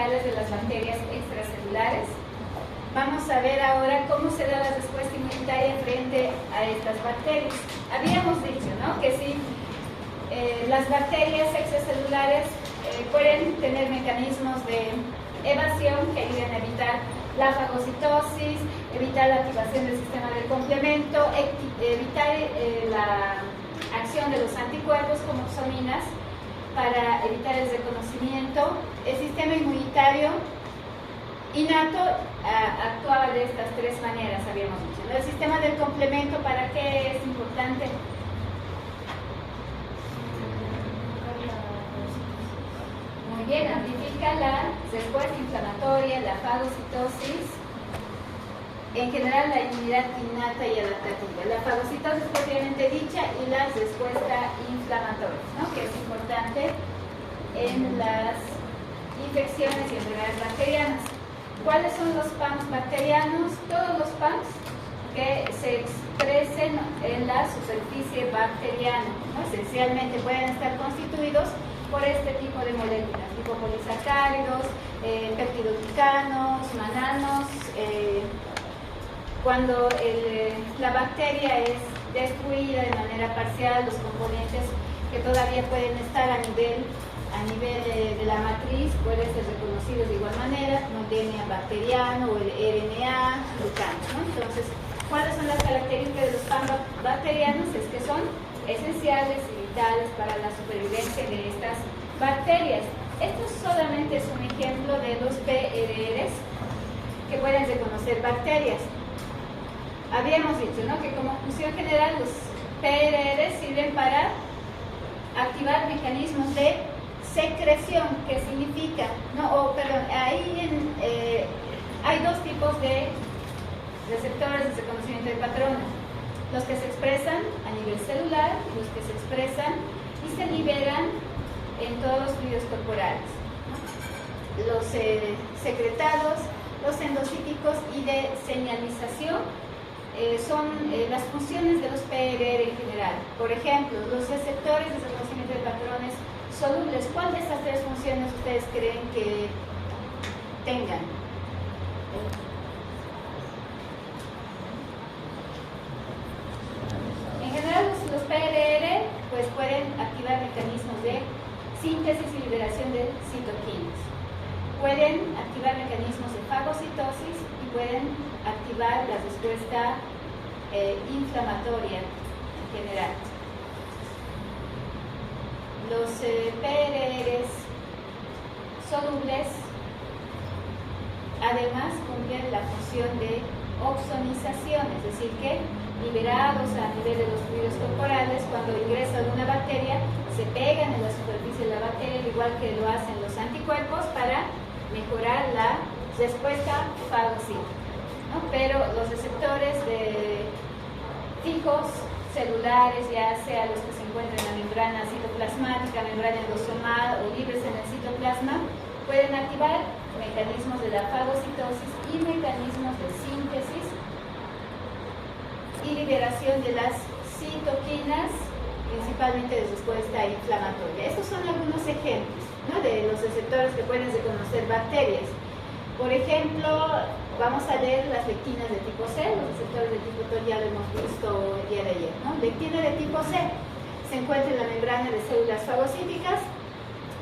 generales de las bacterias extracelulares. Vamos a ver ahora cómo se da la respuesta inmunitaria frente a estas bacterias. Habíamos dicho, ¿no?, que si las bacterias extracelulares pueden tener mecanismos de evasión que ayuden a evitar la fagocitosis, evitar la activación del sistema del complemento, evitar la acción de los anticuerpos como opsoninas para evitar el reconocimiento. El sistema inmunitario innato actuaba de estas tres maneras, habíamos dicho, ¿no? El sistema del complemento, ¿para qué es importante? Muy bien, amplifica la respuesta inflamatoria, la fagocitosis, en general la inmunidad innata y adaptativa. La fagocitosis propiamente dicha y la respuesta inflamatoria, ¿no?, que es importante en las infecciones y enfermedades bacterianas. ¿Cuáles son los PAMs bacterianos? Todos los PAMs que se expresen en la superficie bacteriana, ¿no? Esencialmente pueden estar constituidos por este tipo de moléculas, tipo polisacáridos, peptidoglicanos, mananos. Cuando la bacteria es destruida de manera parcial, los componentes que todavía pueden estar a nivel de la matriz pueden ser reconocidos de igual manera, como el DNA bacteriano o el RNA glucano, ¿no? Entonces, ¿cuáles son las características de los PAM bacterianos? Es que son esenciales y vitales para la supervivencia de estas bacterias. Esto solamente es un ejemplo de los PRRs que pueden reconocer bacterias. Habíamos dicho, ¿no?, que como función general los PRRs sirven para activar mecanismos de secreción, que significa, hay dos tipos de receptores de reconocimiento de patrones: los que se expresan a nivel celular y los que se expresan y se liberan en todos los fluidos corporales, ¿no? Los secretados, los endocíticos y de señalización son las funciones de los PRR en general. Por ejemplo, los receptores de reconocimiento de patrones solubles, ¿cuál de estas tres funciones ustedes creen que tengan? En general, los PRR pues pueden activar mecanismos de síntesis y liberación de citoquinas. Pueden activar mecanismos de fagocitosis y pueden activar la respuesta inflamatoria en general. Los PRRs solubles además cumplen la función de oxonización, es decir, que liberados a nivel de los fluidos corporales, cuando ingresa alguna bacteria, se pegan en la superficie de la bacteria, igual que lo hacen los anticuerpos, para mejorar la respuesta fagocítica, ¿no? Pero los receptores fijos celulares, ya sea los que se encuentran en la membrana citoplasmática, membrana endosomal o libres en el citoplasma, pueden activar mecanismos de la fagocitosis y mecanismos de síntesis y liberación de las citoquinas, principalmente de respuesta inflamatoria. Estos son algunos ejemplos, ¿no?, de los receptores que pueden reconocer bacterias. Por ejemplo, vamos a leer las lectinas de tipo C, los receptores de tipo T ya lo hemos visto el día de ayer, ¿no? Lectina de tipo C se encuentra en la membrana de células fagocíticas.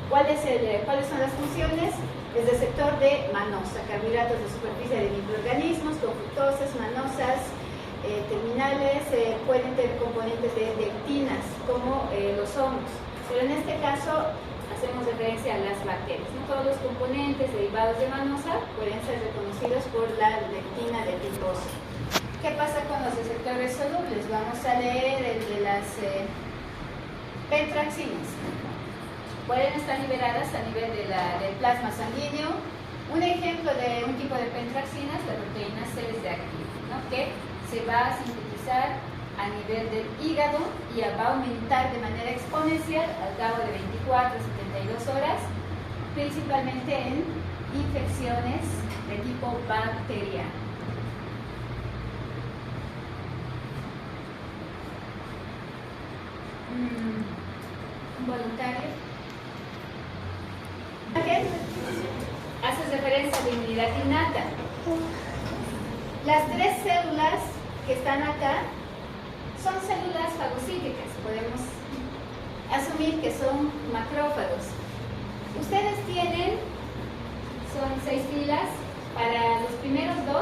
¿Cuáles son las funciones? El receptor de manosa, carbohidratos de superficie de microorganismos, con fructosas, manosas, terminales, pueden tener componentes de lectinas, como los hongos. Pero en este caso hacemos referencia a las bacterias, ¿no? Todos los componentes derivados de manosa pueden ser reconocidos por la lectina de tipo C. ¿Qué pasa con los receptores solubles? Vamos a leer el de las pentraxinas. Pueden estar liberadas a nivel del plasma sanguíneo. Un ejemplo de un tipo de pentraxina es la proteína C-reactiva, ¿no?, que se va a sintetizar a nivel del hígado y va a aumentar de manera exponencial al cabo de 24 a 72 horas, principalmente en infecciones de tipo bacteriano. ¿Voluntario? ¿Hace referencia a la inmunidad innata. Las 3 células que están acá son células fagocíticas, podemos asumir que son macrófagos. Ustedes tienen, son 6 filas, para los primeros 2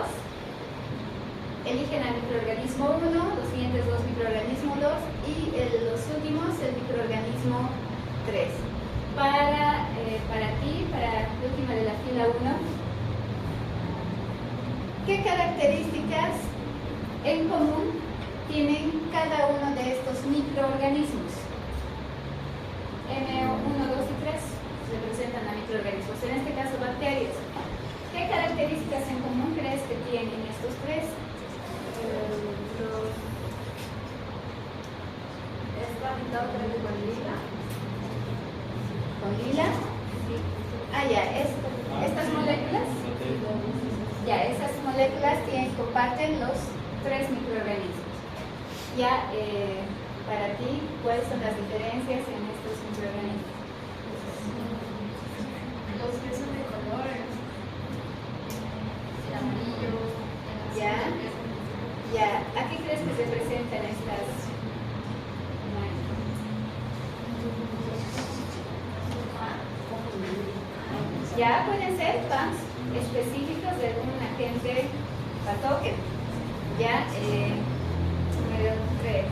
eligen al microorganismo 1, los siguientes 2 microorganismo 2 y los últimos el microorganismo 3. Para ti, para la última de la fila 1, ¿qué características en común tienen cada uno de estos microorganismos? M1, 2 y 3 representan a microorganismos, en este caso bacterias. ¿Qué características en común crees que tienen estos 3? Está pintado con lila. ¿Con lila? Sí. Ah, ya, estas moléculas. Ya, esas moléculas comparten los 3 microorganismos. Ya, para ti, ¿cuáles son las diferencias en estos microorganismos? Los que son de colores. El amarillo. Ya. Ya, ¿a qué crees que se presentan estas? Ya pueden ser PAMs específicos de algún agente patógeno. Ya, número 3.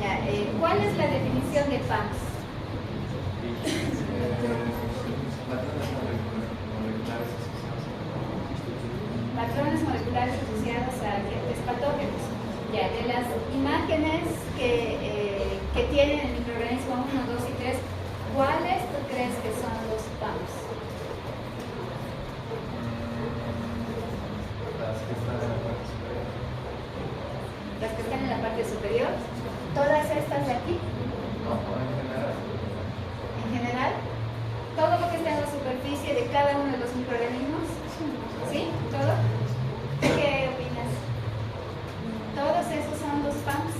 Ya, ¿cuál es la definición de PAMs? Patrones moleculares asociados a agentes patógenos. Ya, de las imágenes que tienen el microorganismo 1, 2 y 3, ¿cuáles tú crees que son los PAMs? Las que están en la parte superior. ¿Todas estas de aquí? No, en general. En general, todo lo que está en la superficie de cada uno de los microorganismos. ¿Sí? ¿Todo? ¿Qué opinas? ¿Todos esos son los PAMs?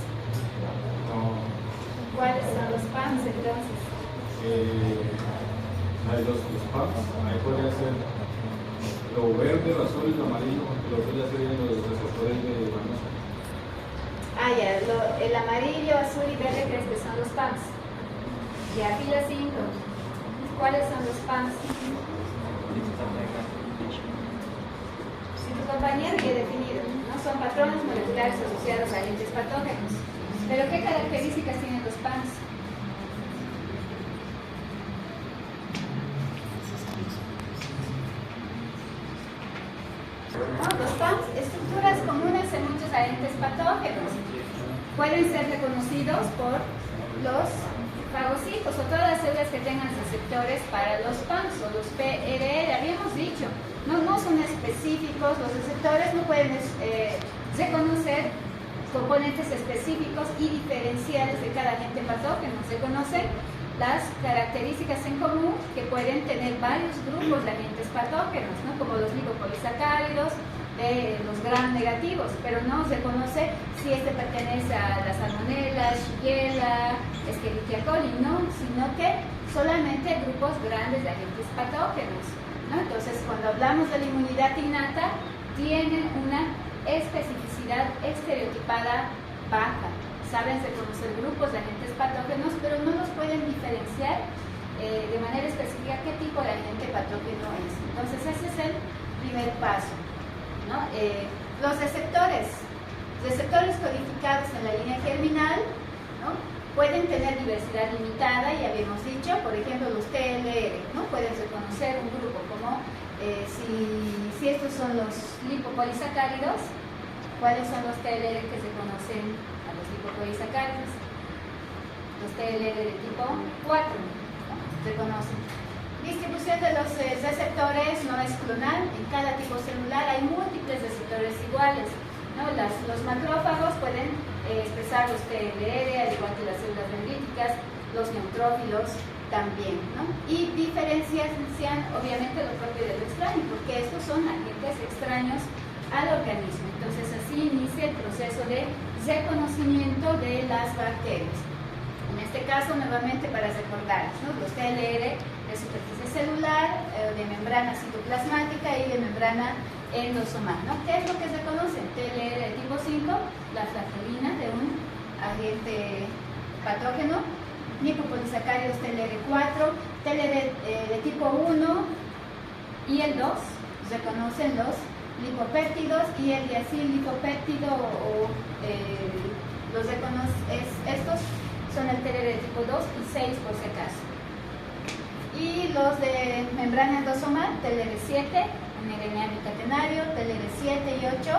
No. ¿Cuáles son los PAMs entonces? Hay los PAMs, ahí podría ser lo verde, lo azul y lo amarillo, porque los verdes serían los receptores de Ivanosa. Ah, ya, el amarillo, azul y verde crees que son los PAMs. Ya, fila 5. ¿Cuáles son los PAMs? Si tu compañero ya ha definido, ¿no? Son patrones moleculares asociados a agentes patógenos. ¿Pero qué características tienen los PAMs? Los PAMs, estructuras comunes en muchos agentes patógenos, pueden ser reconocidos por los fagocitos o todas las células que tengan receptores para los PAMs o los PRR. Habíamos dicho, no son específicos, los receptores no pueden reconocer componentes específicos y diferenciales de cada agente patógeno. Se conocen las características en común que pueden tener varios grupos de agentes patógenos, ¿no? Como los lipopolisacáridos, los gram negativos, pero no se conoce si este pertenece a la salmonella, shigella, escherichia coli, no, sino que solamente grupos grandes de agentes patógenos, ¿no? Entonces, cuando hablamos de la inmunidad innata, tienen una especificidad estereotipada baja. Saben reconocer grupos de agentes patógenos, pero no los pueden diferenciar de manera específica qué tipo de agente patógeno es. Entonces, ese es el primer paso, ¿no? Los receptores codificados en la línea germinal, ¿no? Pueden tener diversidad limitada, ya habíamos dicho, por ejemplo, los TLR, ¿no? Pueden reconocer un grupo como si estos son los lipopolisacáridos, ¿cuáles son los TLR que se conocen a los lipopolisacáridos? Los TLR de tipo 4, ¿no? Se conocen. Distribución de los receptores no es clonal. En cada tipo celular hay múltiples receptores iguales, ¿no? Los macrófagos pueden expresar los TLR, al igual que las células dendríticas, los neutrófilos también, ¿no? Y diferencian obviamente lo propio de lo extraño, porque estos son agentes extraños al organismo. Entonces así inicia el proceso de reconocimiento de las bacterias. En este caso, nuevamente para recordar, ¿no? Los TLR celular, de membrana citoplasmática y de membrana endosomal, ¿no? ¿Qué es lo que se conoce? TLR de tipo 5, la flagelina de un agente patógeno, lipopolisacáridos TLR4, TLR de tipo 1 y el 2, se conocen los lipopéptidos y el diacil-lipopéptido estos son el TLR de tipo 2 y 6 por si acaso. Y los de membrana endosomal, TLR7, un RNA bicatenario, TLR7 y 8,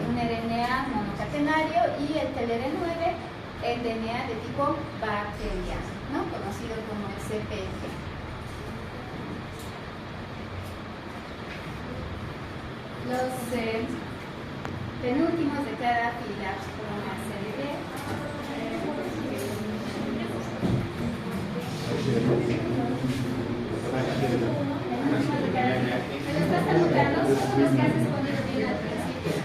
un RNA monocatenario, y el TLR9, el DNA de tipo bacteriano, ¿no? Conocido como el CPG. Los penúltimos de cada fila por una serie de... ¿Me lo estás anotando? Son los que has respondido bien al principio.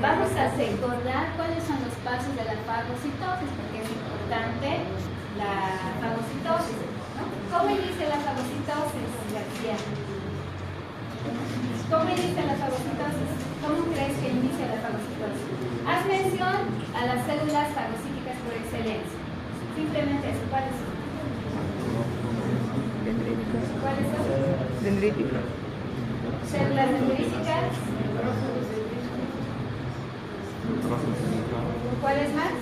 Vamos a recordar cuáles son los pasos de la fagocitosis, porque es importante la fagocitosis, ¿no? ¿Cómo inicia la fagocitosis, García? ¿Cómo inicia la fagocitosis? ¿Cómo crees que inicia la fagocitosis? Haz mención a las células fagocíticas por excelencia. Simplemente eso. ¿Cuáles son? ¿Cuáles son? Dendríticas. Células dendríticas. ¿Cuáles más?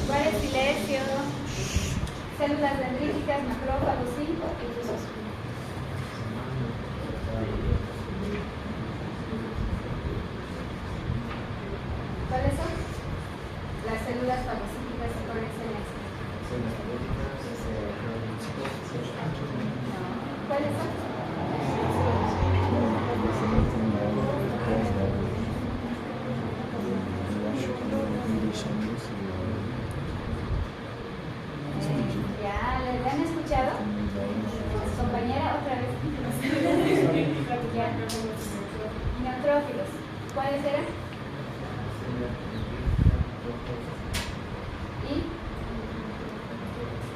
¿Cuál es silencio? Células dendríticas, macrófagos, sí. ¿Cuáles son? Las células fagocíticas por excelencia. No. ¿Cuáles son? Ya, ¿le han escuchado? Compañera, otra vez. Ya. Neutrófilos. ¿Cuáles eran? Y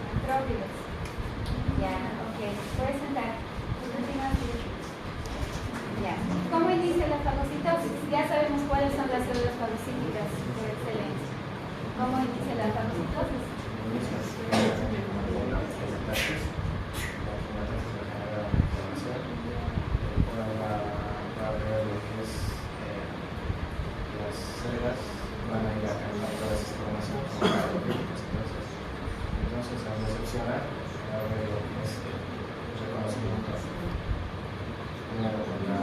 neutrófilos. Ya, ok. Puedes sentar. Ya. ¿Cómo inicia la fagocitosis? Ya sabemos cuáles son las células fagocíticas por excelencia. ¿Cómo inicia la fagocitosis? Las células van a ir a cambiar toda esa información. Entonces, al recepcionar, va a haber lo que es el reconocimiento primero con la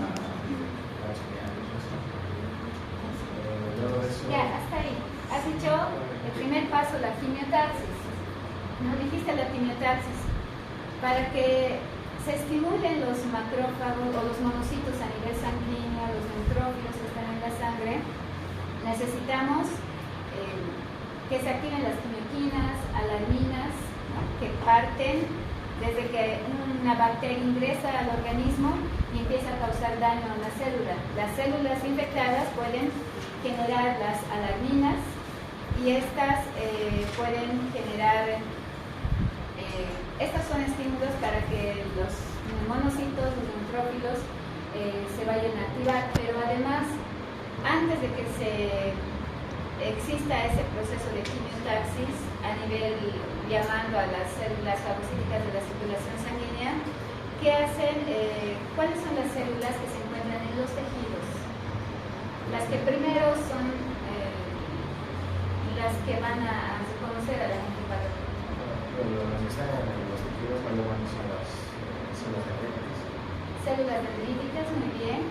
Ya, hasta ahí. Has dicho el primer paso, la quimiotaxis. ¿No dijiste la quimiotaxis? Para que se estimulen los macrófagos o los monocitos a nivel sanguíneo, los neutrófilos que están en la sangre, necesitamos que se activen las quimioquinas, alarminas, ¿no? Que parten desde que una bacteria ingresa al organismo y empieza a causar daño a la célula. Las células infectadas pueden generar las alarminas y estas pueden generar, estas son estímulos para que los monocitos, los neutrófilos se vayan a activar, pero además, antes de que exista ese proceso de quimiotaxis a nivel llamando a las células fagocíticas de la circulación sanguínea, ¿qué hacen? ¿Cuáles son las células que se encuentran en los tejidos? Las que primero son las que van a reconocer a la gente patógena. Las que están en los tejidos cuando van son las células dendríticas. Células dendríticas, muy bien.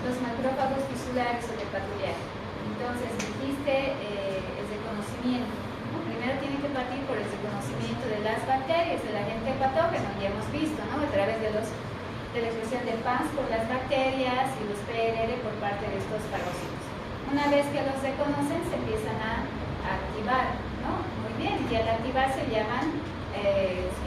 Los macrófagos tisulares o de patrullaje. Entonces, dijiste el reconocimiento, ¿no? Primero tiene que partir por el reconocimiento de las bacterias, del agente patógeno, ya hemos visto, ¿no? A través de la expresión de PANS por las bacterias y los PLR por parte de estos fagocitos. Una vez que los reconocen, se empiezan a activar, ¿no? Muy bien, y al activar se llaman,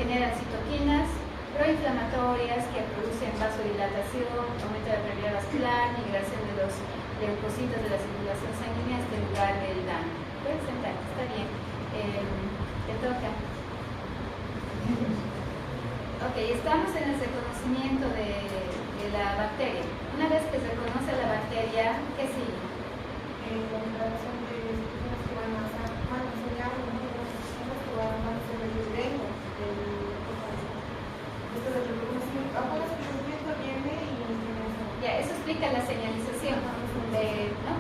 generan citoquinas, proinflamatorias que producen vasodilatación, aumento de la permeabilidad vascular, migración de los leucocitos de la circulación sanguínea hasta el lugar del daño. Puedes sentarte, está bien. Te toca. Ok, estamos en el reconocimiento de la bacteria. Una vez que se reconoce la bacteria, ¿qué sigue? La declaración de instituciones que van a enseñar unas instituciones que van a ser el riesgo esto del reconocimiento. Ahora el reconocimiento viene y Ya, eso explica la señalización, ¿no?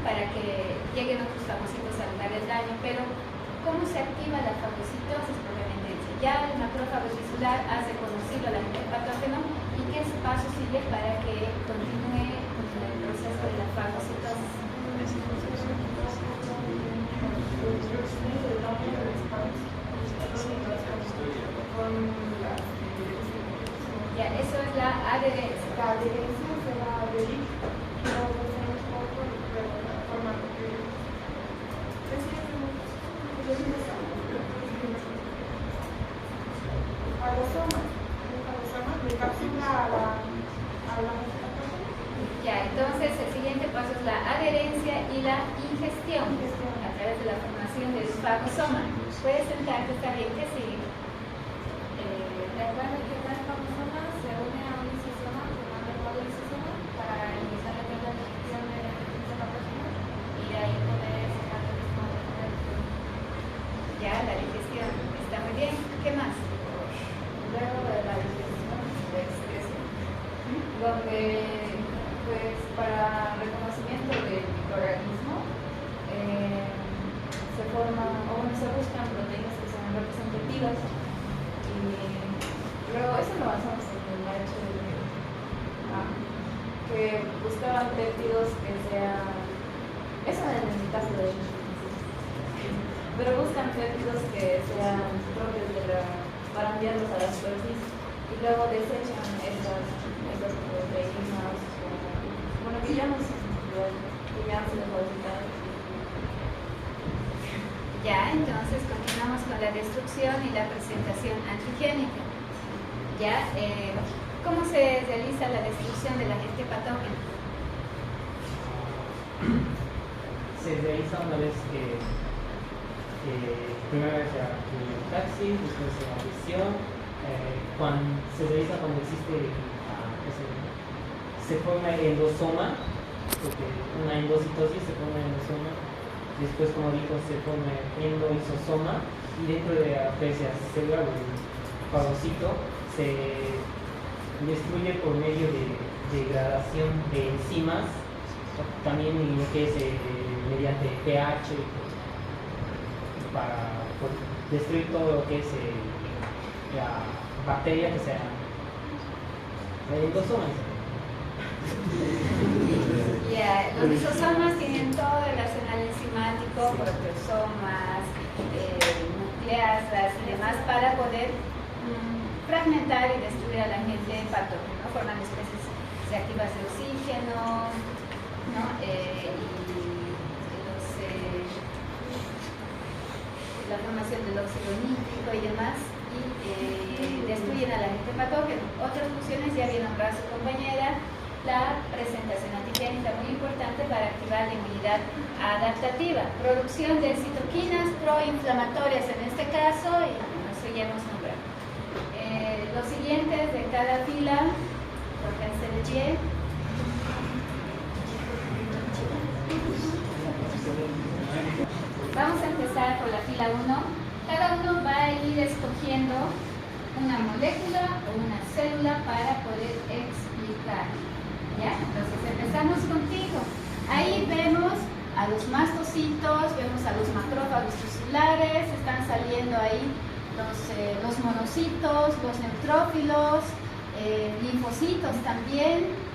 Para que lleguen otros fagocitos al lugar del daño. Pero, ¿cómo se activa la fagocitosis propiamente dicha? Ya el macrófago tisular ha reconocido al agente patógeno y qué paso sigue para que continúe el proceso de la fagocitosis. Ya, eso es la adherencia. la adherencia se va a adherir y luego hacemos poco y luego la forma que fagosoma le captura a la Ya, entonces el siguiente paso es la adherencia y la ingestión a través de la formación del fagosoma. Puedes sentarte, está bien, que sigue. Recuerda que cada fagosoma se une a un lisosoma, formando un nuevo lisosoma para iniciar la digestión de la patógena y de ahí poder sacar el mismo. Ya, la digestión, está muy bien. ¿Qué más? Luego de la digestión, la excreción, donde pues para reconocimiento del microorganismo se forman o bueno, se buscan proteínas que sean representativas y luego eso lo avanzamos en el HLA, que buscaban péptidos que sean, eso en el caso de ellos, pero buscan péptidos que sean propios de para enviarlos a la superficie y luego desechan esas proteínas, bueno, que ya no se depositan. Ya, entonces continuamos con la destrucción y la presentación antigénica. Ya, ¿cómo se realiza la destrucción del agente patógeno? Se realiza una vez que primero es la quimiotaxis, después la adhesión. Se realiza cuando existe se forma el endosoma, porque una endocitosis se forma el endosoma, después, como dijo, se forma el endoisosoma y dentro de la presencia celular o del fagocito se destruye por medio de degradación de enzimas, también en lo que es mediante pH, para destruir todo lo que es la bacteria que sea el endosoma. Ya, los lisosomas tienen todo el arsenal enzimático, proteosomas, nucleasas y demás para poder fragmentar y destruir al agente patógeno, formando especies reactivas de oxígeno, ¿no? La formación del óxido nítrico y demás, y destruyen al agente patógeno. Otras funciones ya había nombrado su compañera, la presentación antigénica, muy importante para activar la inmunidad adaptativa, producción de citoquinas proinflamatorias en este caso, y eso ya hemos nombrado. Los siguientes de cada fila, pónganse de pie. Vamos a empezar por la fila 1. Cada uno va a ir escogiendo una molécula o una célula para poder explicar. ¿Ya? Entonces empezamos contigo. Ahí vemos a los mastocitos, vemos a los macrófagos tisulares, están saliendo ahí los monocitos, los neutrófilos, linfocitos también.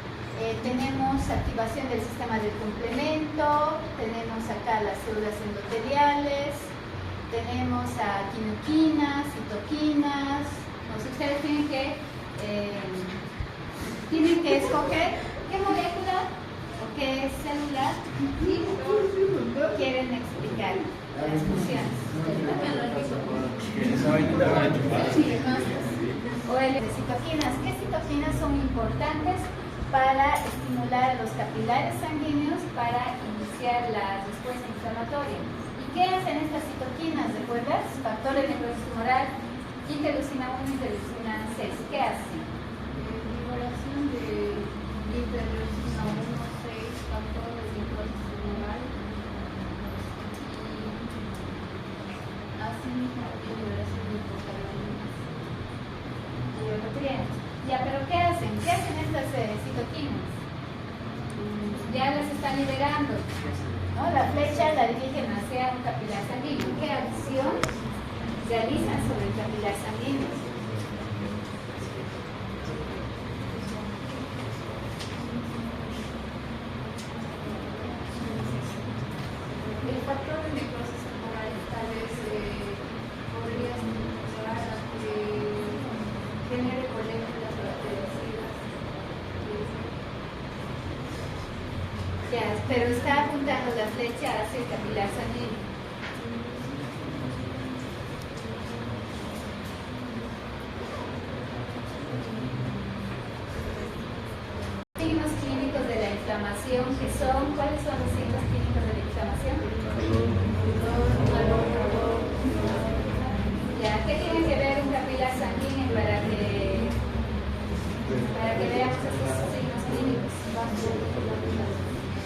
Tenemos activación del sistema del complemento, tenemos acá las células endoteliales, tenemos a quinoquinas, citoquinas. Entonces ustedes tienen que escoger qué molécula o qué célula quieren explicar las funciones. O de citoquinas. ¿Qué citoquinas son importantes para estimular a los capilares sanguíneos para iniciar la respuesta inflamatoria? ¿Y qué hacen estas citoquinas? ¿Recuerdas? Factores de necrosis tumoral, interleucina 1, interleucina 6. ¿Qué hacen? Liberación de interleucina 1, 6, factores de necrosis tumoral y asimismo liberación de prostaglandinas. Bien. Ya, pero ¿qué hacen? ¿Qué hacen estas citoquinas? Ya las están liberando, ¿no? La flecha la dirigen hacia un capilar sanguíneo. ¿Qué acción realizan sobre el capilar sanguíneo? El factor de necrosis tumoral tal vez podría estimular a que genere moléculas bactericidas. Ya, pero está apuntando la flecha hacia el capilar sanguíneo. Signos clínicos de la inflamación, que son, ¿cuáles son los signos clínicos de la inflamación? Ya, ¿qué tiene que ver un capilar sanguíneo para que veamos esos signos clínicos?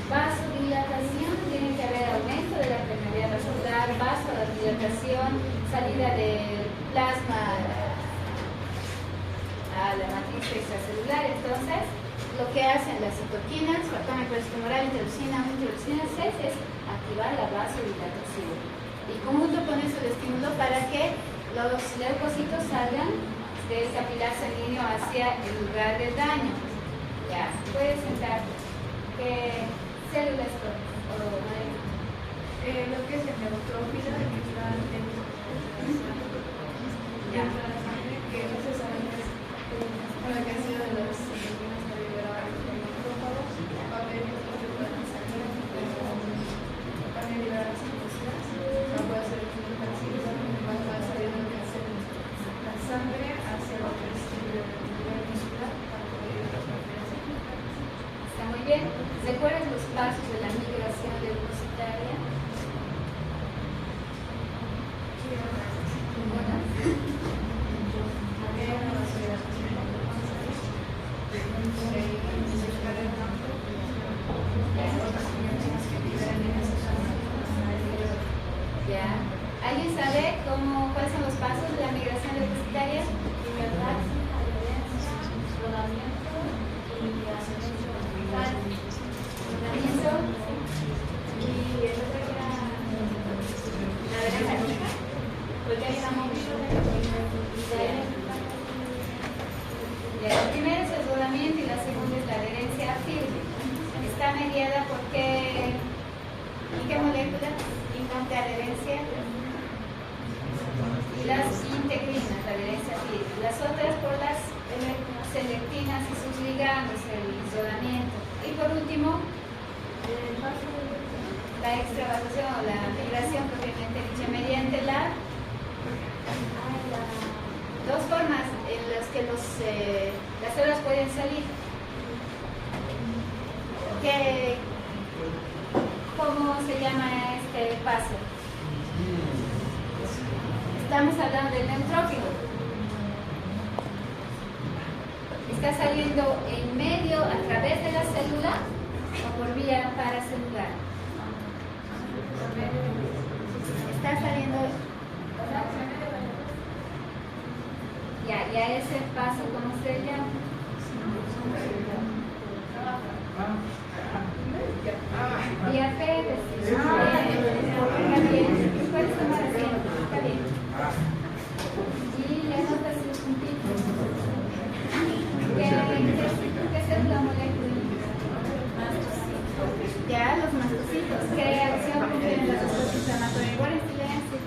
Vasodilatación, tiene que haber aumento de la permeabilidad vascular, vasodilatación, salida del plasma a la matriz extracelular. Entonces, lo que hacen las citoquinas, factor necrosis tumoral, interleucina 1, interleucina 6, es activar la vasodilatación. Y conjunto con eso el estímulo para que los leucocitos salgan del capilar sanguíneo hacia el lugar del daño. Ya, puedes sentar. ¿Qué células son? Lo que es el neutrófilo, que está dentro de la sangre, que no se sabe qué es la canción de los citoquinas que liberar el macrófago, va a haber otros que pueden salir, pero también liberar las citocinas, no puede ser el citocalcido, va a salir lo que hace la sangre hacia lo que es el nivel muscular para poder ir a la operación. Está muy bien. ¿Recuerdas los pasos de la migración leucocitaria? Ya. ¿Alguien sabe cuáles son los pasos de la migración leucocitaria? Rodamiento y ascenso vertical. Rodamiento. Y el otro era La derecha fija. porque hay una movida Ya, la primera es el rodamiento y la segunda es la adherencia firme. Está mediada por qué moléculas de adherencia y las integrinas, la adherencia firme. Las otras por las selectinas y sus ligandos, el rodamiento. Y por último, la extravasación o la migración propiamente dicha mediante dos formas en las que las células pueden salir. ¿Cómo se llama este paso? Estamos hablando del neutrófilo. Está saliendo en medio a través de la célula o por vía paracelular. Está saliendo. Ya ese paso, ¿cómo se llama? Diabetes. Está bien. Puedes tomar asiento. Está bien. Y le anotas los puntitos. ¿Qué célula molécula? Ya, los mastocitos. ¿Qué acción cumplen la respuesta inflamatoria? Igual en silencio.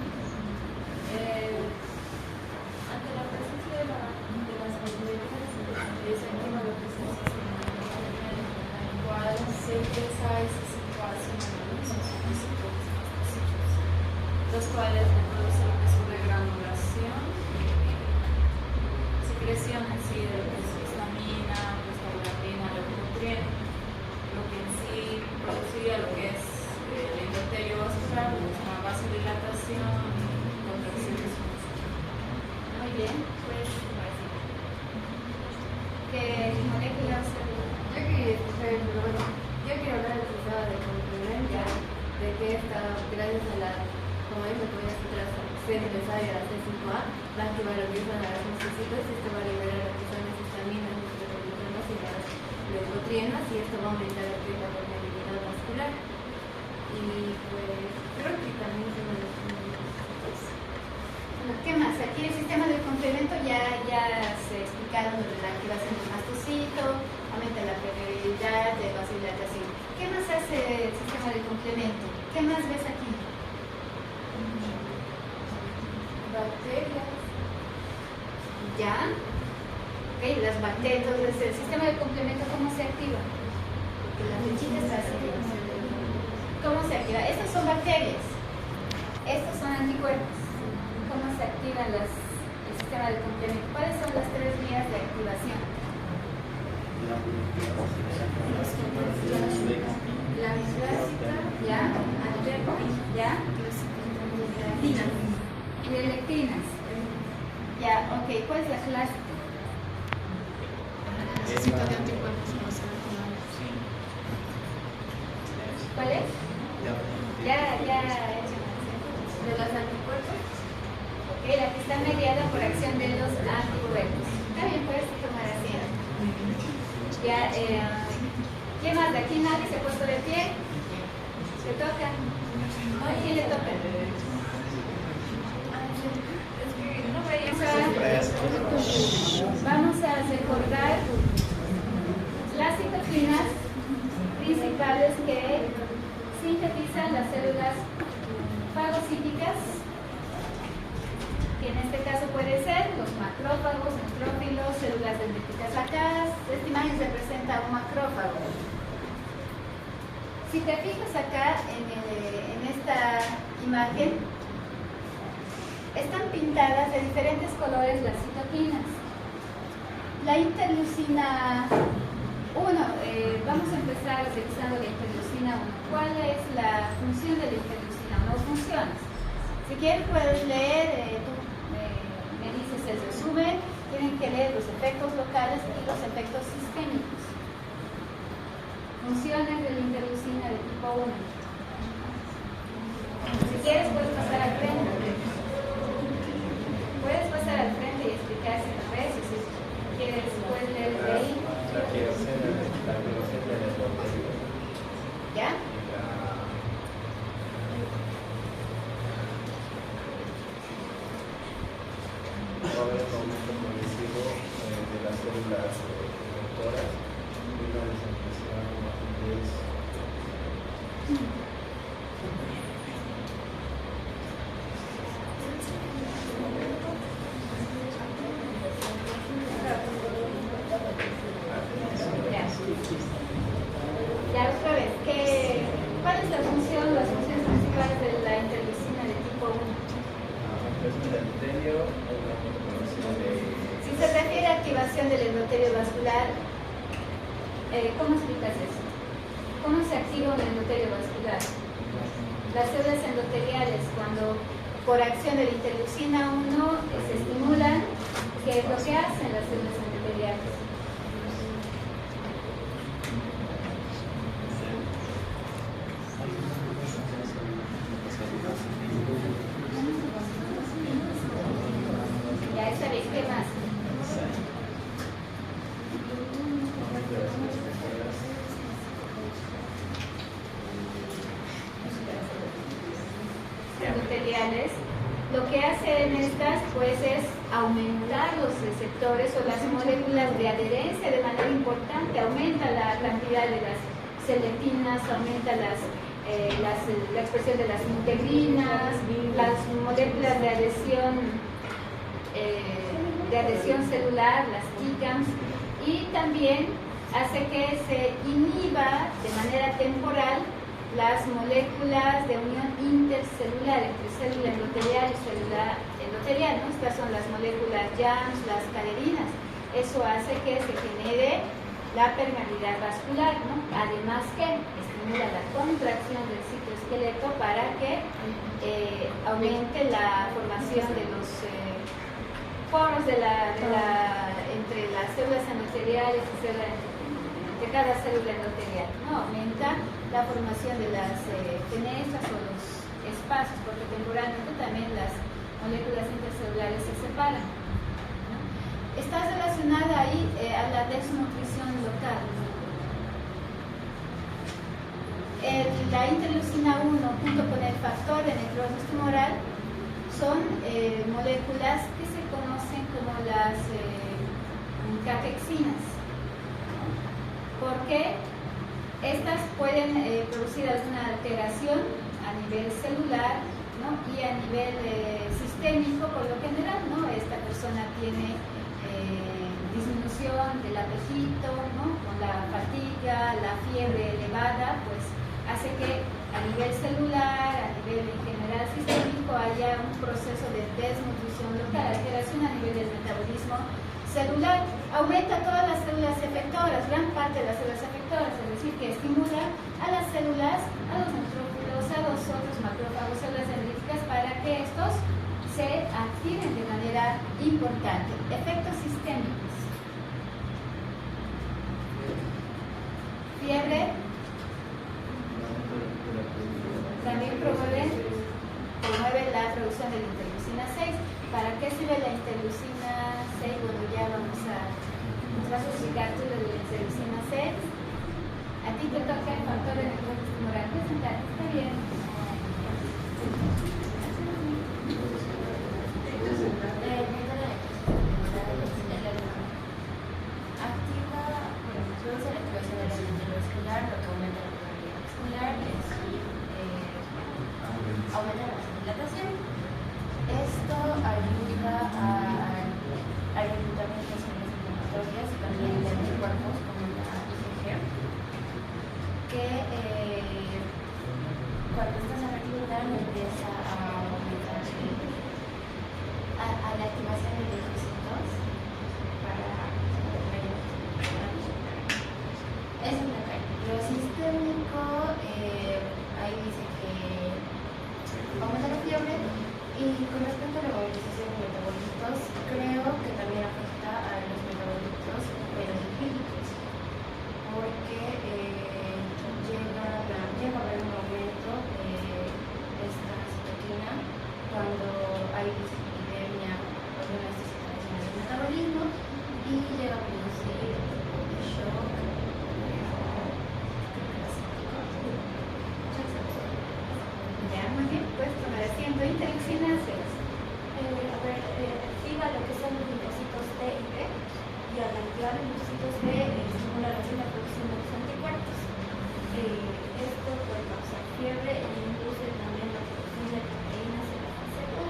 ante la presencia de las moléculas se activa lo que se hace en la cual se empieza esa situación los cuales producen lo que es una granulación, secreción quería escoger, pero bueno, yo quiero hablar del sistema de complemento, de que esta, gracias a la, como dijo, que voy a hacer la acción necesaria de la C5A, va a activar lo que es la musicitos, esto va a liberar lo que son las estaminas, los metabolitos y las leucotrienas, y esto va a aumentar lo que es la permeabilidad vascular. Y pues, creo que también se me ¿Qué más? Aquí el sistema del complemento ya se explicaron lo de la activación del mastocito, aumenta la permeabilidad, de vasodilatación. ¿Qué más hace el sistema del complemento? ¿Qué más ves aquí? bacterias. ¿Ya? Ok, las bacterias. Entonces, el sistema del complemento, ¿cómo se activa? Porque la flechita está así. ¿Cómo se activa? Estas son bacterias. Estos son anticuerpos. ¿Cómo se activa el sistema del complemento? ¿Cuáles son las 3 vías de activación? La clásica, ¿Ya? ¿Ya? Y electrinas. Ya, ok. ¿Cuál es la clásica? necesito de anticuerpos para ser activado. ¿Cuál es? Ya he hecho. De los anticuerpos, Ok, la que está mediada por acción de los anticuerpos. Está bien, puedes tomar asiento. Ya, ¿quién más? De aquí nadie se ha puesto de pie. ¿Le toca? ¿A quién le toca? Vamos a recordar las citocinas principales que sintetizan las células fagocíticas, que en este caso puede ser los macrófagos, neutrófilos, células dendríticas lacadas. Esta imagen representa un macrófago. Si te fijas acá en esta imagen, están pintadas de diferentes colores las citoquinas. La interleucina 1, vamos a empezar revisando la interleucina 1. ¿Cuál es la función de la interleucina 1? Funciones. Si quieres puedes leer, tú me dices el resumen, tienen que leer los efectos locales y los efectos sistémicos. Funciones de la interleucina de tipo 1. Si quieres puedes pasar al frente. Puedes pasar al frente y explicar si no ves, o si quieres puedes leer de ahí. La querosena del bacterio. ¿Ya? Va a haber un aumento progresivo de las células productoras y una desinfección Ya otra vez, ¿cuál es la función, las funciones principales de la interleucina de tipo 1? Si se refiere a activación del endotelio vascular, ¿cómo explicas eso? ¿Cómo se activa un endotelio vascular? Las células endoteliales, cuando por acción de la interleucina 1 se estimulan, ¿qué es lo que hacen las células endoteliales? Ya esta vez, ¿qué más? Endoteliales, lo que hacen estas pues es aumentar los receptores o las moléculas de adherencia de manera importante, aumenta la cantidad de las selectivinas, aumenta la expresión de las integrinas, las moléculas de adhesión celular, las ICAMs, y también hace que se inhiba de manera temporal las moléculas de unión intercelular entre célula endotelial y célula endotelial, ¿no? Estas son las moléculas JAMS, las caderinas. Eso hace que se genere la permeabilidad vascular, ¿no? Además que estimula la contracción del citoesqueleto para que aumente la formación de los poros entre las células endoteliales y células endoteliales. de cada célula endotelial, ¿no? Aumenta la formación de las fenestras o los espacios, porque temporalmente también las moléculas intercelulares se separan, ¿no? Está relacionada ahí a la desnutrición local. La interleucina 1 junto con el factor de necrosis tumoral son moléculas que se conocen como las catexinas, ¿no? Porque estas pueden producir alguna alteración a nivel celular, ¿no? Y a nivel sistémico, por lo general, ¿no? Esta persona tiene disminución del apetito, ¿no? Con la fatiga, la fiebre elevada, pues hace que a nivel celular, a nivel en general sistémico, haya un proceso de desnutrición local, alteración a nivel del metabolismo celular. Aumenta todas las células efectoras, gran parte de las células efectoras, es decir, que estimula a las células, a los neutrófilos, a los otros macrófagos, células dendríticas, para que estos se activen de manera importante. Efectos sistémicos. Fiebre. También promueve la producción de la interleucina 6. ¿Para qué sirve la interleucina 6? Bueno, ya nos va a explicar tú de la interleucina 6. A ti te toca el factor de necrosis tumoral. Presentar, está bien. Produce la activación del elemento vascular, lo que aumenta la probabilidad vascular, aumenta la vasodilatación. Esto ayuda al reclutamiento de células inflamatorias y también de anticuerpos como la IgG, que cuando estas se reclutan empieza a aumentar a la activación de linfocitos para es una calle. Lo sistémico, ahí dice que aumenta la fiebre, y con respecto a la movilización de metabolitos, creo que también afecta a los metabolitos lipídicos, porque llega a haber un aumento de esta citoquina cuando hay dislipidemia o una desintegración del metabolismo, y llega a producir shock. Ya, muy bien, puedes tomar asiento. Interleucina 6. Activa lo que son los linfocitos T y B, y al activar los linfocitos B estimula la producción de los anticuerpos. Esto puede causar fiebre e induce también la producción de proteínas en la fase 1.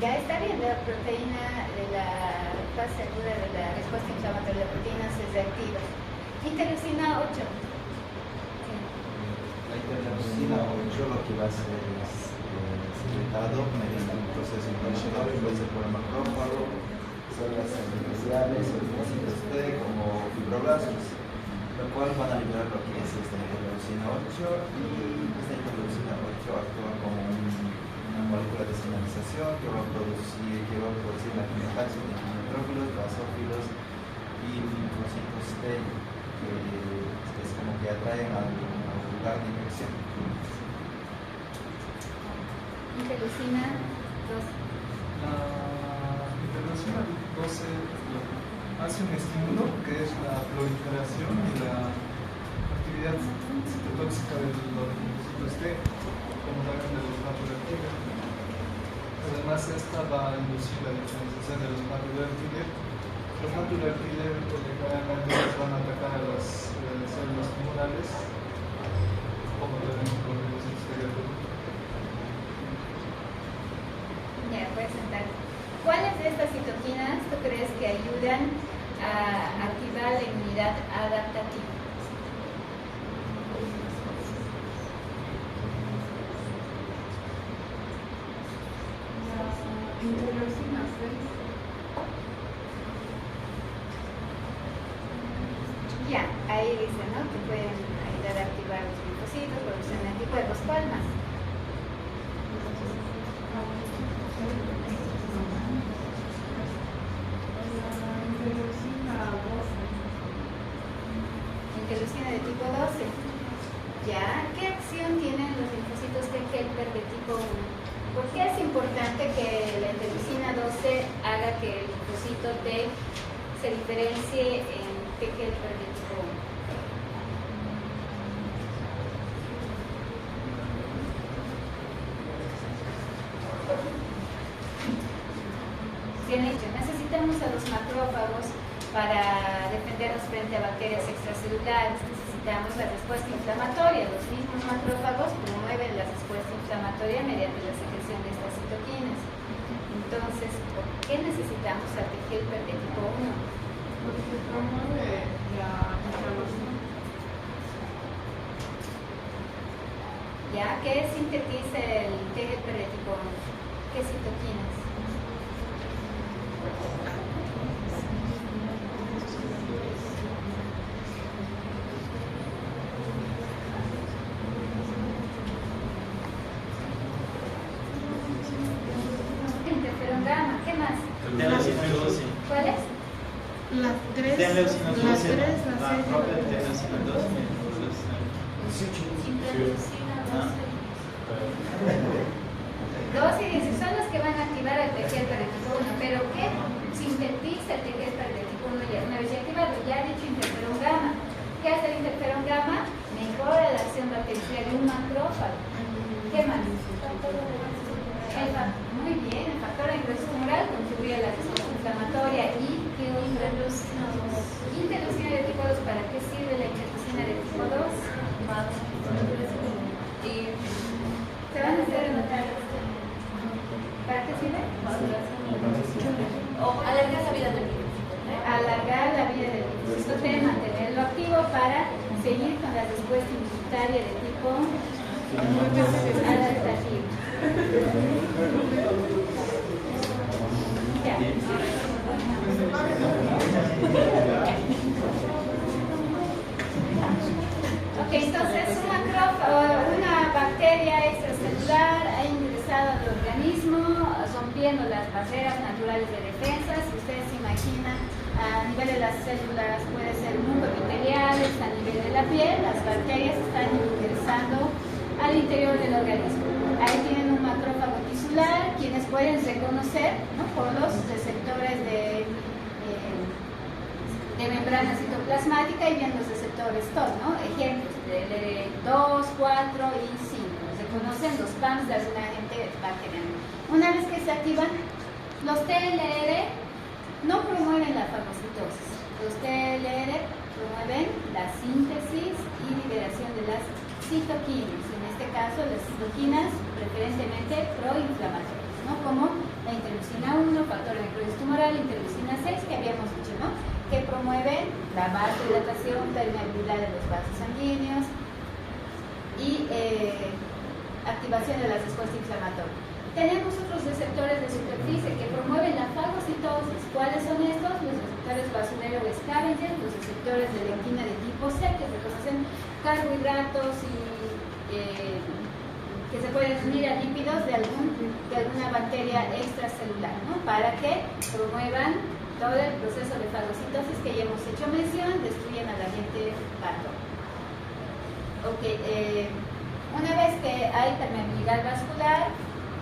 Ya está bien, la proteína de la fase aguda de la respuesta inflamatoria de proteínas es reactiva. Interleucina 8. La interleucina 8 lo que va a hacer es secretado mediante un proceso inflamatorio, puede ser por el macrófago, células epiteliales o linfocitos T como fibroblastos, lo cual van a liberar lo que es esta interleucina 8, y esta interleucina 8 actúa como una molécula de señalización que va a producir la quimiotaxis de neutrófilos, basófilos y linfocitos T, que es como que atraen al lugar de infección. Interleucina 2. La interleucina 12 hace un estímulo que es la proliferación y la actividad citotóxica de los linfocitos T, como también de los macroreactivos. Además, esta va a inducir la diferenciación de los macroreactivos. Los macroreactivos generalmente van a atacar a las células tumorales, como también con los exteriores. Ya, puedes sentar. ¿Cuáles de estas citoquinas tú crees que ayudan a activar la inmunidad adaptativa? Interleucina 6. Ya, ahí dice, ¿no? Que pueden ayudar a activar los linfocitos, producción de anticuerpos. ¿Cuál más? Interleucina 12. interleucina de tipo 12. ¿Ya? ¿Qué acción tienen los linfocitos T helper de tipo 1? ¿Por qué es importante que la interleucina 12 haga que el linfocito T se diferencie en T helper de tipo 1? Bien hecho. Necesitamos a los macrófagos para defendernos frente a bacterias extracelulares. Necesitamos la respuesta inflamatoria. Los mismos macrófagos promueven la respuesta inflamatoria mediante la secreción de estas citoquinas. Entonces, ¿por qué necesitamos a T helper de tipo 1? Porque promueve la inflamación. ¿Ya? ¿Qué sintetiza el T helper de tipo 1? ¿Qué citoquinas? Interferón gamma. ¿Qué más? ¿Cuáles? Las tres, Interleucina las 12, tres, la las propia seis. interleucina 12. Interleucina 2 y 10 son los que van a activar el T helper de tipo 1, pero ¿qué sintetiza el T helper de tipo 1 ya? Una vez ya activado, ya he dicho interferón gamma. ¿Qué hace el interferón gamma? Mejora la acción bactericida de un macrófago. ¿Qué más? Muy bien, el factor de ingreso tumoral contribuye a la respuesta inflamatoria y ¿qué otra? Interleucina de tipo 2, ¿para qué sirve la interleucina de tipo 2? Y se van a hacer notar. ¿Para qué sirve? o alargar la vida del virus. Alargar la vida del linfocito T, mantenerlo activo para seguir con la respuesta inmunitaria de tipo adaptativo. Ya. Ok, entonces una bacteria extracelular ha ingresado al organismo rompiendo las barreras naturales de defensa. Si ustedes se imaginan, a nivel de las células puede ser mucoepiteliales, a nivel de la piel, las bacterias están ingresando al interior del organismo. Ahí tienen un macrófago tisular, quienes pueden reconocer, ¿no?, por los receptores de membrana citoplasmática y bien los receptores TOR, ¿no? Ejemplos de 2, 4 y 5. Se conocen los PAMs de algún agente bacteriano. Una vez que se activan, los TLR no promueven la fagocitosis. Los TLR promueven la síntesis y liberación de las citoquinas. En este caso, las citoquinas preferentemente proinflamatorias, ¿no?, como la interleucina 1, factor de necrosis tumoral, interleucina 6, que habíamos dicho, ¿no?, que promueven la vasodilatación, permeabilidad de los vasos sanguíneos y activación de la respuesta inflamatoria. Tenemos otros receptores de superficie que promueven la fagocitosis. ¿Cuáles son estos? Los receptores basurero scavenger, los receptores de lectina de tipo C, que reconocen carbohidratos y que se pueden unir a lípidos de alguna bacteria extracelular, ¿no?, para que promuevan todo el proceso de fagocitosis que ya hemos hecho mención, destruyen al agente patógeno. Ok, una vez que hay permeabilidad vascular,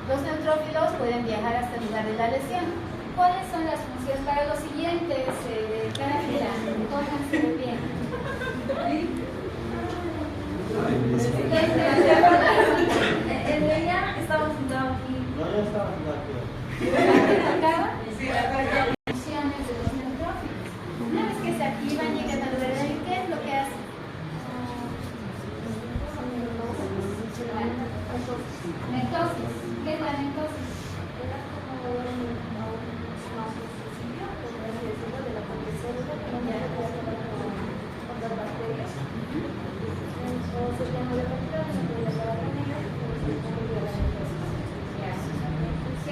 los neutrófilos pueden viajar hasta el lugar de la lesión. ¿Cuáles son las funciones para los siguientes? Cámara, cójanse bien. En realidad estaba sentado aquí. No, ya estaba aquí. ¿Acaba? Sí, acaba. Funciones de los neutrófilos. Una vez que se activan, llegan a lugar de la lesión, ¿qué es lo que hacen? Necrosis. ¿Qué es la necrosis?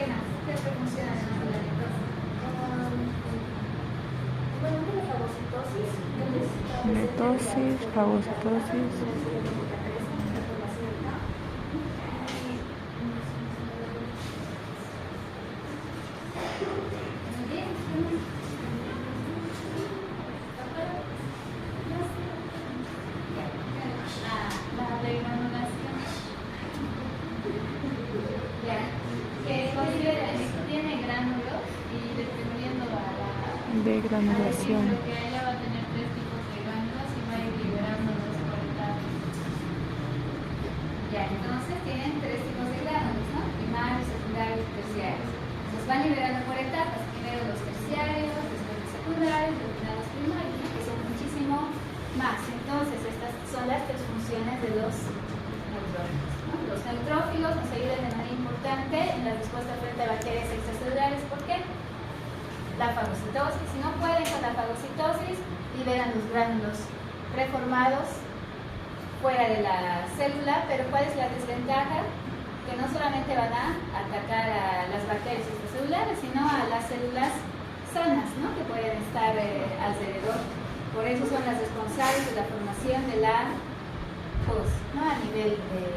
¿Qué es lo que funciona dentro de la necrosis? Mitosis, fagocitosis. de granulación. Por ejemplo, que ella va a tener 3 tipos de glándulas y va a ir liberando los por etapas. Ya, entonces tienen 3 tipos de glándulas, ¿no? Primarios, secundarios y terciarios. Los van liberando por etapas. Primero los terciarios, después los secundarios, después los primarios, ¿no? Que son muchísimo más. Entonces, estas son las 3 funciones de los neutrófilos, ¿no? Los neutrófilos nos ayudan de manera importante en la respuesta frente a bacterias extracelulares. ¿Por qué? La fagocitosis. Si no pueden con la fagocitosis, liberan los gránulos preformados fuera de la célula, pero ¿cuál es la desventaja? Que no solamente van a atacar a las bacterias extracelulares, sino a las células sanas, ¿no? Que pueden estar alrededor. Por eso son las responsables de la formación de la pus, ¿no? A nivel del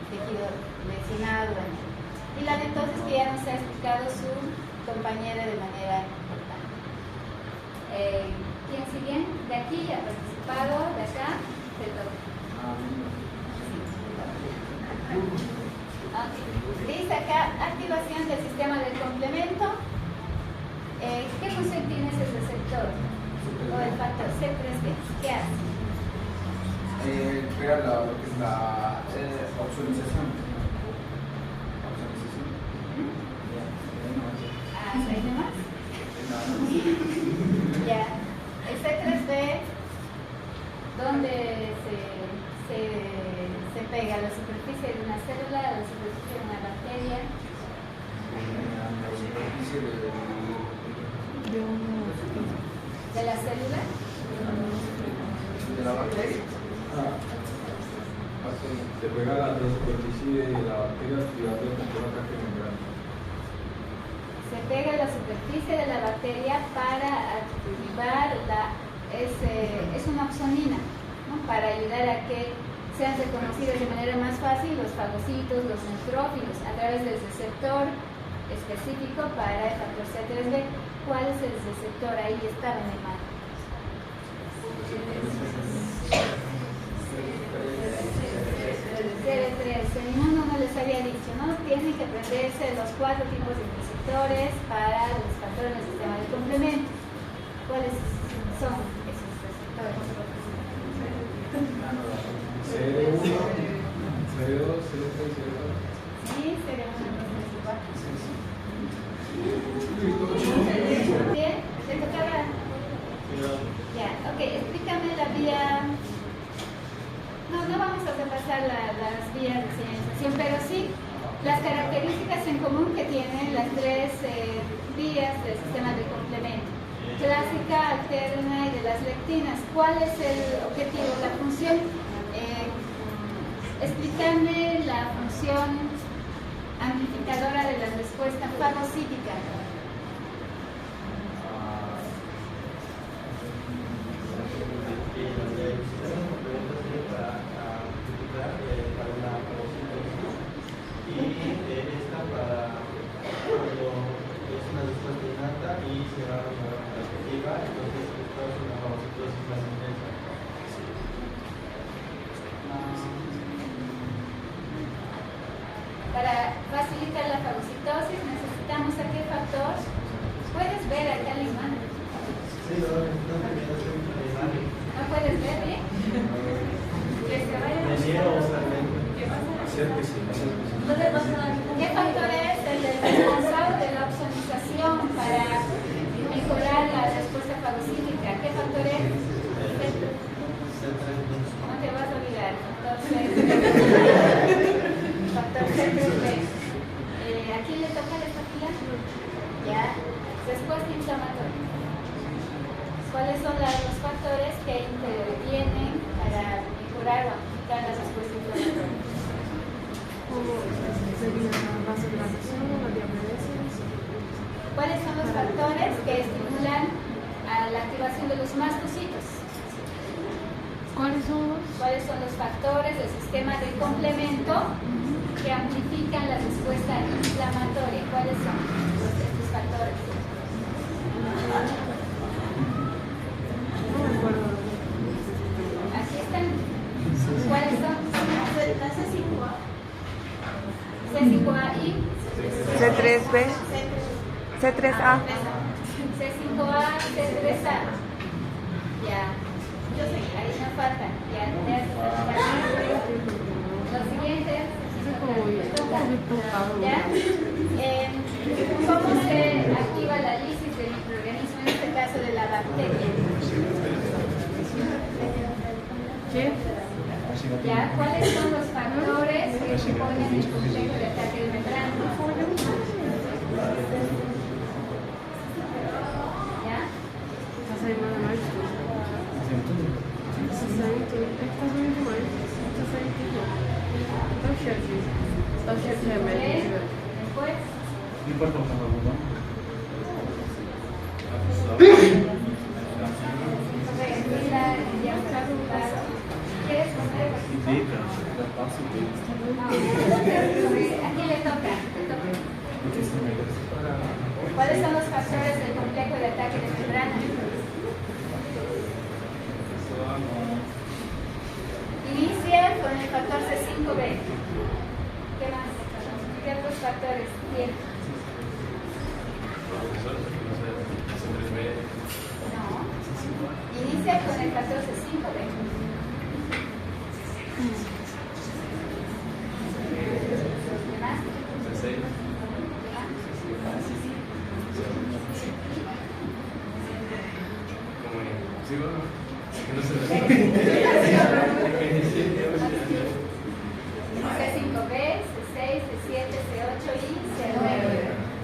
tejido lesionado. Y la entonces que ya nos ha explicado su compañera de manera importante. ¿Quién sigue? De aquí ya ha participado, de acá, te toca. Okay. Dice acá, activación del sistema del complemento. ¿Qué función tiene ese receptor? O el factor C3B. ¿Qué hace? Crea lo que es la oxonización. ¿Hay demás? Ya. El C3B, ¿dónde se pega? ¿A la superficie de una célula, a la superficie de una bacteria? La superficie ¿De la célula? de la bacteria. Se pega a la superficie de la bacteria activando el control ataque membrana. Se pega a la superficie de la bacteria para activar es una opsonina, ¿no? Para ayudar a que sean reconocidos de manera más fácil los fagocitos, los neutrófilos, a través del receptor específico para el factor C3B. ¿Cuál es el receptor? Ahí estaba en el mapa. Ninguno no les había dicho, ¿no? Tienen que aprenderse los 4 tipos de receptores para los factores del sistema de complemento. ¿Cuáles son esos receptores? CD1, CD2, CD3, CD4. Sí, CD1, CD4. Bien, ¿te tocaba? Ya, ok, explícame la vía. No vamos a repasar las vías de señalización, pero sí las características en común que tienen las 3 vías del sistema de complemento. Clásica, alterna y de las lectinas. ¿Cuál es el objetivo, la función? Explícame la función amplificadora de la respuesta fagocítica. Para facilitar la fagocitosis necesitamos a qué factor. ¿Puedes ver acá la imagen? ¿No puedes ver bien? Que se vaya a ¿Qué factor es el responsable de la opsonización para mejorar la respuesta fagocítica? ¿Qué factor es? No te vas a olvidar. Factor C3B. ¿A quién le toca esta fila? Ya. Respuesta inflamatoria. ¿Cuáles son los factores que intervienen para mejorar o amplificar la respuesta inflamatoria? ¿Cuáles son los factores que estimulan a la activación de los mastocitos? ¿Cuáles son los? ¿Cuáles son los factores del sistema de complemento que amplifican la respuesta inflamatoria? ¿Cuáles son estos factores? Aquí están. ¿Cuáles son? C5A y C3B, C3A. C5A, C3A. Ya. Ahí no falta. Ya, los siguientes. ¿Ya? ¿Cómo se activa la lisis del microorganismo, en este caso de la bacteria? ¿Ya? ¿Cuáles son los factores que componen el complejo de ataque de membrana? ¿Ya? Después. Aquí le toca. ¿Cuáles son los factores del complejo de ataque de membrana? Inicia con el factor C5b. ¿Qué más? ¿Qué otros factores tiene? No. Inicia con el factor C5b. ¿Qué más? C5b, C6, C7, C8 y C9.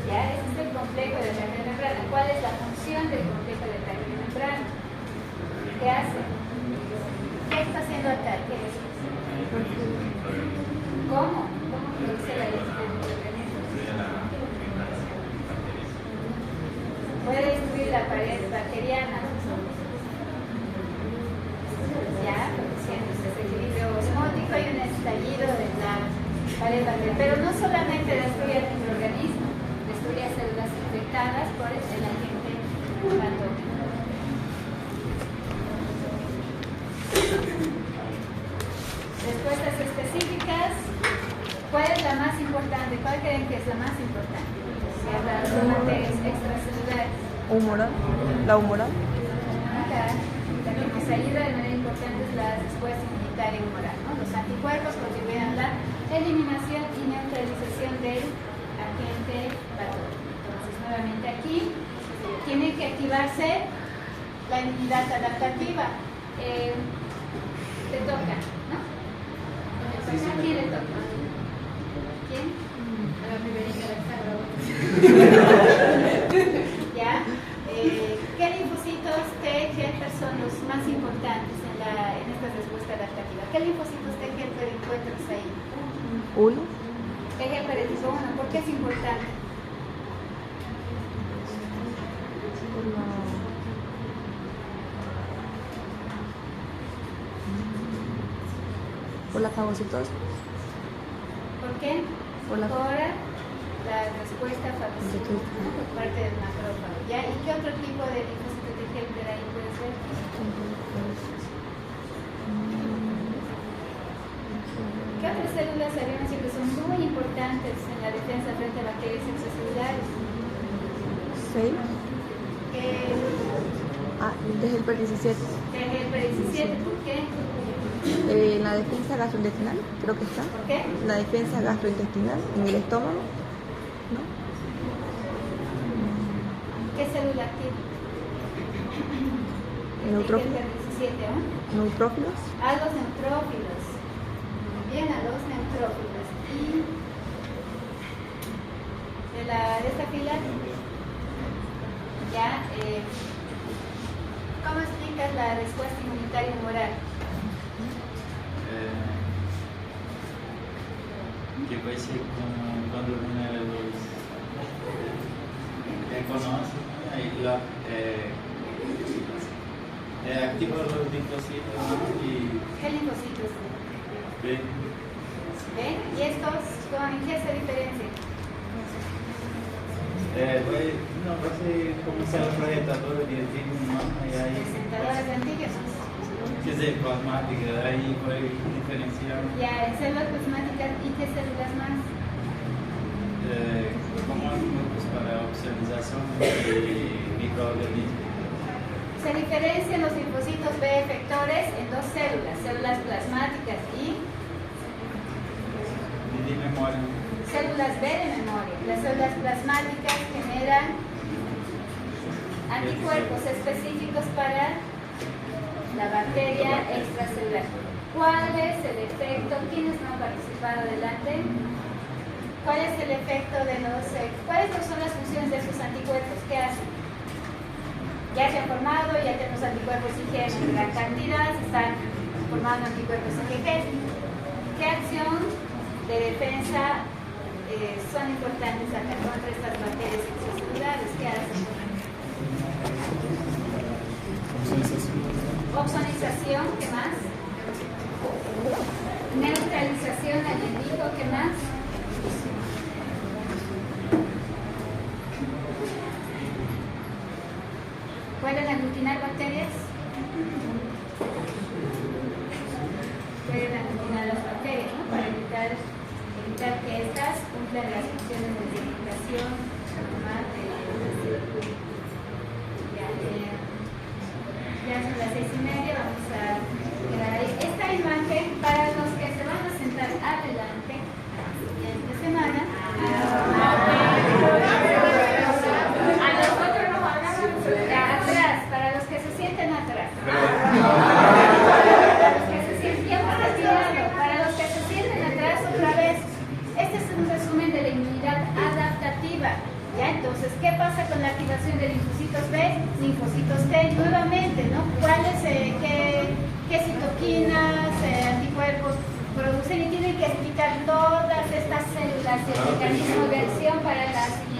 ¿Ya? Ese es el complejo de ataque de membrana. ¿Cuál es la función del complejo de ataque de membrana? ¿Qué hace? ¿Qué está haciendo ataque? ¿Cómo? ¿Cómo produce la lisis del microorganismo? Puede destruir la pared bacteriana. Ya, produciendo ese desequilibrio osmótico y un estallido de la pared bacteriana. Pero no solamente destruye el microorganismo, destruye células infectadas por el agente patógeno. Respuestas específicas. ¿Cuál es la más importante? ¿Cuál creen que es la más importante? Si habla de materias extracelulares. Humoral. La humoral. Acá, la que nos ayuda de manera importante es la respuesta inmunitaria humoral, ¿no? Los anticuerpos contribuyen a la eliminación y neutralización del agente patógeno. Entonces, nuevamente aquí, tiene que activarse la inmunidad adaptativa. Te toca, ¿no? ¿A quién le toca? ¿Quién? A la primerita de ¿Ya? ¿Qué linfocitos T helper son los más importantes en esta respuesta adaptativa? ¿Qué linfocitos T helper encuentras ahí? Uno. T helper es tipo 1. ¿Por qué es importante? Por la fagocitosis. ¿Por qué? Por la la respuesta fagocítica, ¿no? Por parte del macrófago. ¿Ya? ¿Y qué otro tipo de linfocito T helper ahí puede ser? ¿Qué otras células sabemos que son muy importantes en la defensa frente a bacterias extracelulares? 6. T helper 17. T helper 17, ¿por qué? La defensa gastrointestinal, creo que está. ¿Por qué? La defensa gastrointestinal en el estómago, ¿no? ¿Qué célula activa? Neutrófilos. 17, ¿no? Neutrófilos. A los neutrófilos. Bien, a los neutrófilos. Y de esta fila, ya, ¿cómo explicas la respuesta inmunitaria humoral? Que vai ser quando o minerador conoce, aí lá activa os linfocitos y ¿Qué linfocitos? ven. ¿Ven? ¿Y estos en qué se diferencian? Vai ser como célula projetadora de antígenos, ¿no? Presentadoras de antígenos. Quer dizer, plasmática, aí vai diferenciar. Ya, en células plasmáticas, ¿y qué células más? Como grupos para oxidación y Se diferencian los linfocitos B efectores en dos células, células plasmáticas y células B de memoria. Las células plasmáticas generan anticuerpos específicos para la bacteria extracelular. ¿Cuál es el efecto? ¿Quiénes no han participado? Adelante. ¿Cuál es el efecto de cuáles son las funciones de esos anticuerpos? ¿Qué hacen? Ya se han formado, ya tenemos anticuerpos IgM en gran cantidad, se están formando anticuerpos IgG. ¿Qué acción de defensa son importantes acá contra estas bacterias extracelulares? ¿Qué hacen? Opsonización, ¿qué más? Neutralización al enemigo, ¿qué más? ¿Pueden aglutinar bacterias? Pueden aglutinar las bacterias, ¿no? Para evitar que estas cumplan las funciones de identificación. Ya son las 6:30, vamos a quedar ahí. Esta imagen, para los que se van a sentar adelante, esta semana, a los otros no hagamos atrás, para los que se sienten atrás. Para los que se sienten, para los que se sienten atrás otra vez. Este es un resumen de la inmunidad adaptativa. ¿Ya? Entonces, ¿qué pasa con la activación de linfocitos B? Linfocitos T, nuevamente, ¿no? ¿Cuáles, qué citoquinas, anticuerpos producen? Y tienen que explicar todas estas células y el mecanismo de acción para la siguiente.